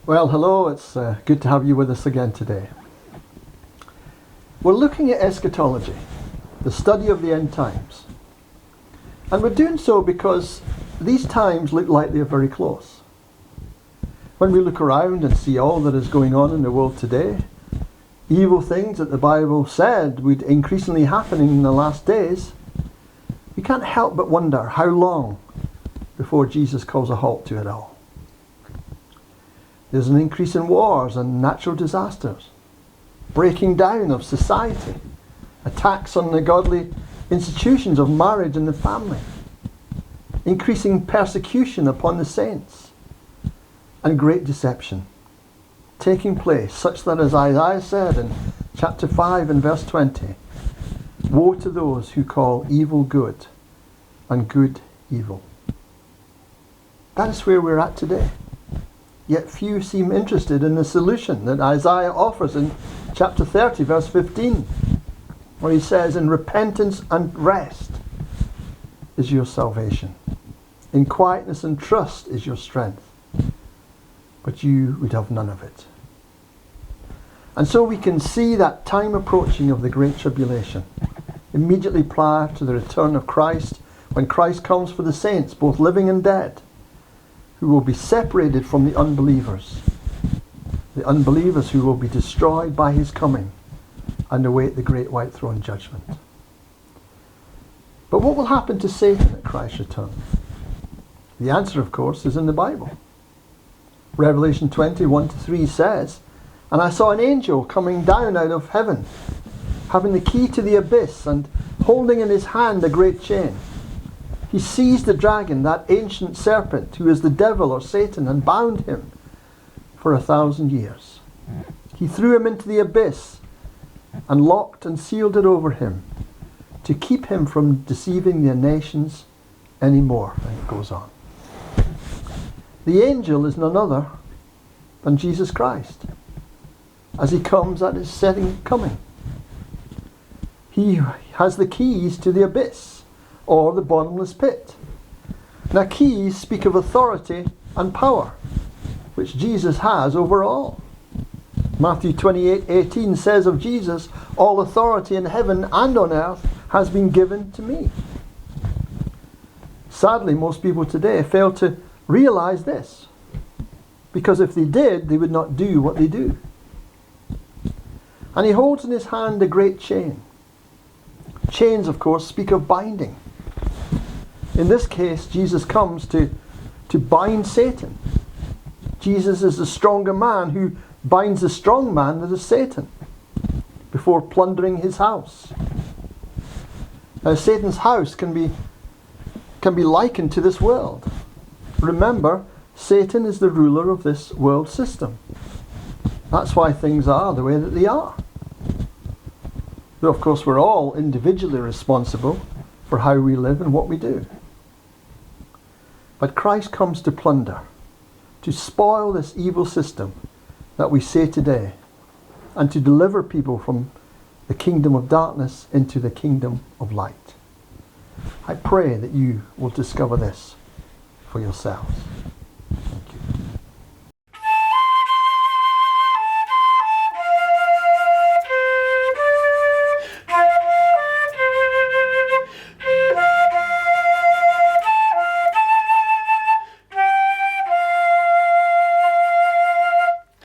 Well, hello, it's good to have you with us again today. We're looking at eschatology, the study of the end times. And we're doing so because these times look like they're very close. When we look around and see all that is going on in the world today, evil things that the Bible said would increasingly happen in the last days, we can't help but wonder how long before Jesus calls a halt to it all. There's an increase in wars and natural disasters, breaking down of society, attacks on the godly institutions of marriage and the family, increasing persecution upon the saints, and great deception taking place, such that, as Isaiah said in chapter 5 and verse 20, woe to those who call evil good and good evil. That is where we're at today. Yet few seem interested in the solution that Isaiah offers in chapter 30, verse 15, where he says, "In repentance and rest is your salvation. In quietness and trust is your strength. But you would have none of it." And so we can see that time approaching of the Great Tribulation, immediately prior to the return of Christ, when Christ comes for the saints, both living and dead, who will be separated from the unbelievers who will be destroyed by his coming and await the great white throne judgment. But what will happen to Satan at Christ's return? The answer, of course, is in the Bible. Revelation 20:1-3 says, "And I saw an angel coming down out of heaven, having the key to the abyss, and holding in his hand a great chain. He seized the dragon, that ancient serpent, who is the devil or Satan, and bound him for 1,000 years. He threw him into the abyss and locked and sealed it over him to keep him from deceiving the nations anymore." And it goes on. The angel is none other than Jesus Christ, as he comes at his second coming. He has the keys to the abyss, or the bottomless pit. Now, keys speak of authority and power, which Jesus has over all. Matthew 28:18 says of Jesus, "All authority in heaven and on earth has been given to me." Sadly, most people today fail to realize this, because if they did, they would not do what they do. And he holds in his hand a great chain. Chains, of course, speak of binding. In this case, Jesus comes to bind Satan. Jesus is the stronger man who binds the strong man, that is Satan, before plundering his house. Now, Satan's house can be likened to this world. Remember, Satan is the ruler of this world system. That's why things are the way that they are. Though, of course, we're all individually responsible for how we live and what we do. But Christ comes to plunder, to spoil this evil system that we see today, and to deliver people from the kingdom of darkness into the kingdom of light. I pray that you will discover this for yourselves.